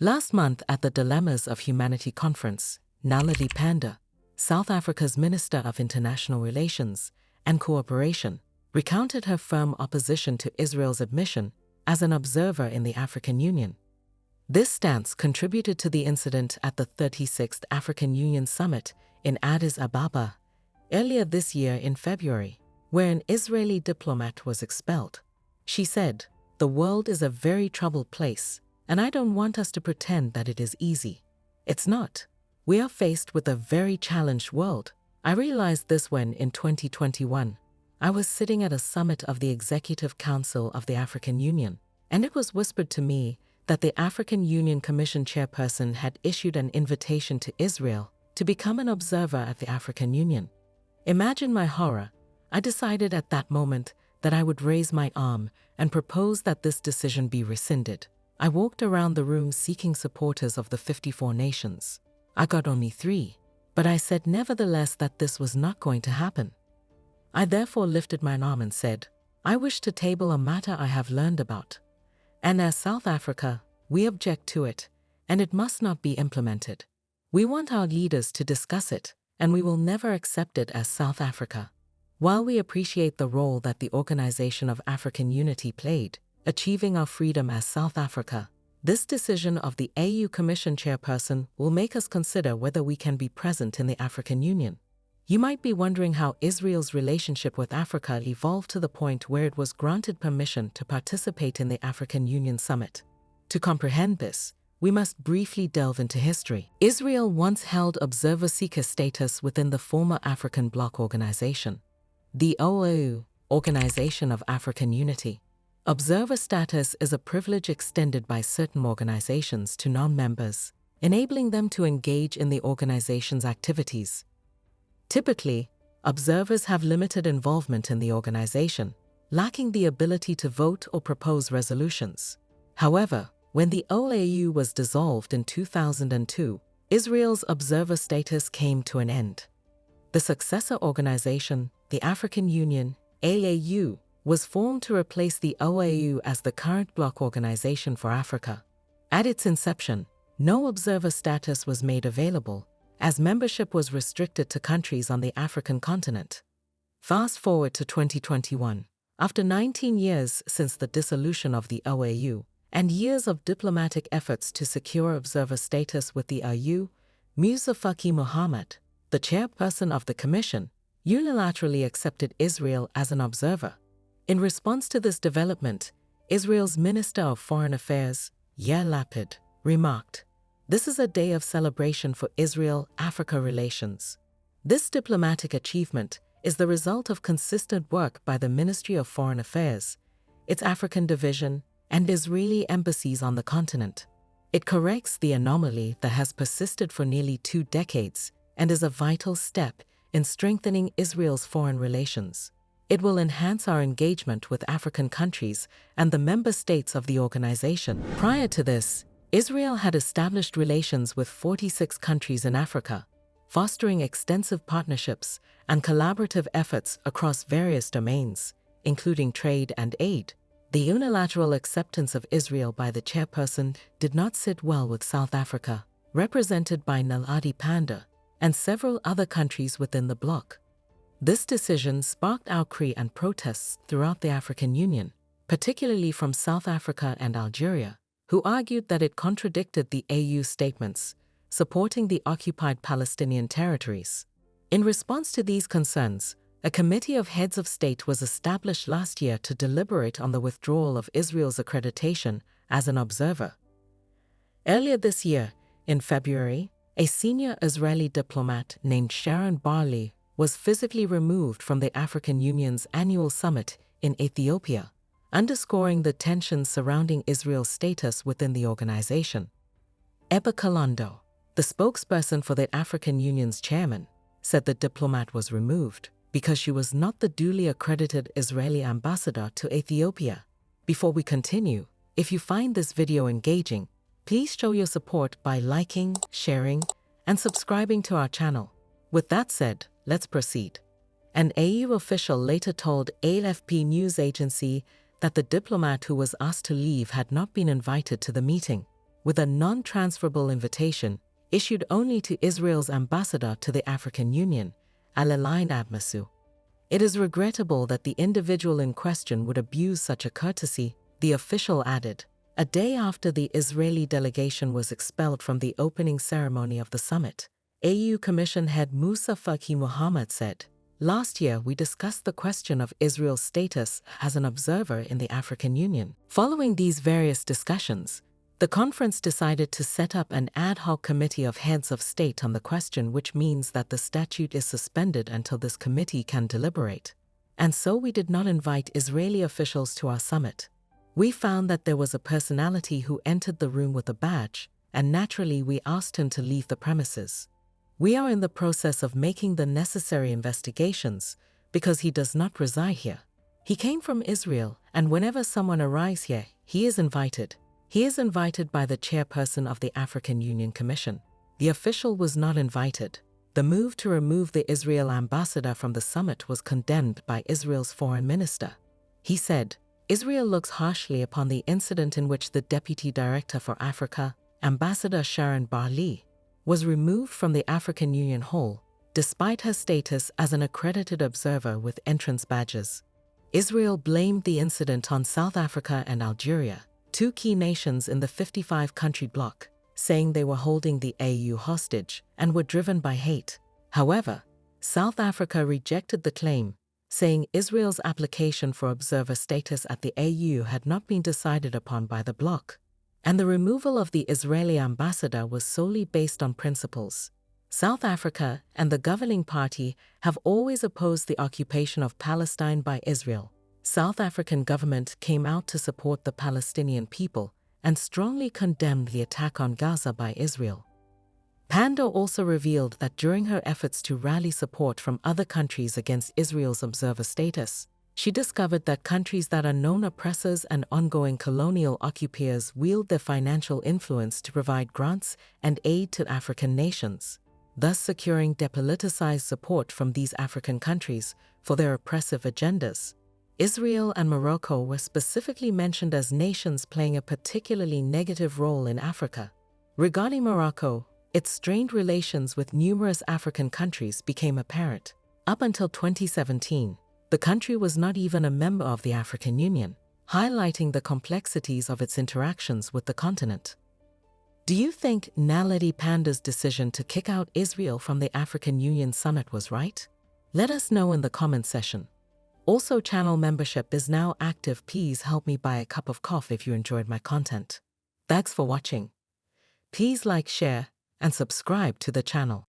Last month at the Dilemmas of Humanity conference, Naledi Pandor, South Africa's Minister of International Relations and Cooperation, recounted her firm opposition to Israel's admission as an observer in the African Union. This stance contributed to the incident at the 36th African Union Summit in Addis Ababa earlier this year in February, where an Israeli diplomat was expelled. She said, "The world is a very troubled place, and I don't want us to pretend that it is easy. It's not. We are faced with a very challenged world. I realized this when, in 2021, I was sitting at a summit of the Executive Council of the African Union, and it was whispered to me that the African Union Commission chairperson had issued an invitation to Israel to become an observer at the African Union. Imagine my horror. I decided at that moment that I would raise my arm and propose that this decision be rescinded. I walked around the room seeking supporters of the 54 nations. I got only 3, but I said nevertheless that this was not going to happen. I therefore lifted my arm and said, I wish to table a matter I have learned about. And as South Africa, we object to it, and it must not be implemented. We want our leaders to discuss it, and we will never accept it as South Africa. While we appreciate the role that the Organization of African Unity played, achieving our freedom as South Africa, this decision of the AU Commission chairperson will make us consider whether we can be present in the African Union. You might be wondering how Israel's relationship with Africa evolved to the point where it was granted permission to participate in the African Union Summit. To comprehend this, we must briefly delve into history. Israel once held observer seeker status within the former African Bloc Organization, the OAU, Organization of African Unity. Observer status is a privilege extended by certain organizations to non-members, enabling them to engage in the organization's activities. Typically, observers have limited involvement in the organization, lacking the ability to vote or propose resolutions. However, when the OAU was dissolved in 2002, Israel's observer status came to an end. The successor organization, the African Union, AAU, was formed to replace the OAU as the current bloc organization for Africa. At its inception, no observer status was made available, as membership was restricted to countries on the African continent. Fast forward to 2021, after 19 years since the dissolution of the OAU, and years of diplomatic efforts to secure observer status with the AU, Musa Faki Mohammed, the chairperson of the Commission, unilaterally accepted Israel as an observer. In response to this development, Israel's Minister of Foreign Affairs, Yair Lapid, remarked, "This is a day of celebration for Israel-Africa relations. This diplomatic achievement is the result of consistent work by the Ministry of Foreign Affairs, its African division, and Israeli embassies on the continent. It corrects the anomaly that has persisted for nearly 2 decades and is a vital step in strengthening Israel's foreign relations. It will enhance our engagement with African countries and the member states of the organization." Prior to this, Israel had established relations with 46 countries in Africa, fostering extensive partnerships and collaborative efforts across various domains, including trade and aid. The unilateral acceptance of Israel by the chairperson did not sit well with South Africa, represented by Naledi Pandor, and several other countries within the bloc. This decision sparked outcry and protests throughout the African Union, particularly from South Africa and Algeria, who argued that it contradicted the AU statements supporting the occupied Palestinian territories. In response to these concerns, a committee of heads of state was established last year to deliberate on the withdrawal of Israel's accreditation as an observer. Earlier this year, in February, a senior Israeli diplomat named Sharon Barley was physically removed from the African Union's annual summit in Ethiopia, underscoring the tensions surrounding Israel's status within the organization. Eba Kalondo, the spokesperson for the African Union's chairman, said the diplomat was removed because she was not the duly accredited Israeli ambassador to Ethiopia. Before we continue, if you find this video engaging, please show your support by liking, sharing, and subscribing to our channel. With that said, let's proceed. An AU official later told AFP news agency that the diplomat who was asked to leave had not been invited to the meeting. with a non-transferable invitation issued only to Israel's ambassador to the African Union, Naledi Pandor. It is regrettable that the individual in question would abuse such a courtesy, the official added, a day after the Israeli delegation was expelled from the opening ceremony of the summit. AU Commission head Musa Faki Mohammed said, "Last year we discussed the question of Israel's status as an observer in the African Union. Following these various discussions, the conference decided to set up an ad hoc committee of heads of state on the question, which means that the statute is suspended until this committee can deliberate. And so we did not invite Israeli officials to our summit. We found that there was a personality who entered the room with a badge, and naturally we asked him to leave the premises. We are in the process of making the necessary investigations because he does not reside here. He came from Israel, and whenever someone arrives here, he is invited. He is invited by the chairperson of the African Union Commission. The official was not invited." The move to remove the Israel ambassador from the summit was condemned by Israel's foreign minister. He said, "Israel looks harshly upon the incident in which the Deputy Director for Africa, Ambassador Sharon Barley, was removed from the African Union Hall, despite her status as an accredited observer with entrance badges." Israel blamed the incident on South Africa and Algeria, two key nations in the 55-country bloc, saying they were holding the AU hostage and were driven by hate. However, South Africa rejected the claim, saying Israel's application for observer status at the AU had not been decided upon by the bloc, and the removal of the Israeli ambassador was solely based on principles. South Africa and the governing party have always opposed the occupation of Palestine by Israel. South African government came out to support the Palestinian people and strongly condemned the attack on Gaza by Israel. Pandor also revealed that during her efforts to rally support from other countries against Israel's observer status, she discovered that countries that are known oppressors and ongoing colonial occupiers wield their financial influence to provide grants and aid to African nations, thus securing depoliticized support from these African countries for their oppressive agendas. Israel and Morocco were specifically mentioned as nations playing a particularly negative role in Africa. Regarding Morocco, its strained relations with numerous African countries became apparent. Up until 2017, the country was not even a member of the African Union, highlighting the complexities of its interactions with the continent. Do you think Naledi Pandor's decision to kick out Israel from the African Union summit was right? Let us know in the comment section. Also, channel membership is now active. Please help me buy a cup of coffee if you enjoyed my content. Thanks for watching. Please like, share, and subscribe to the channel.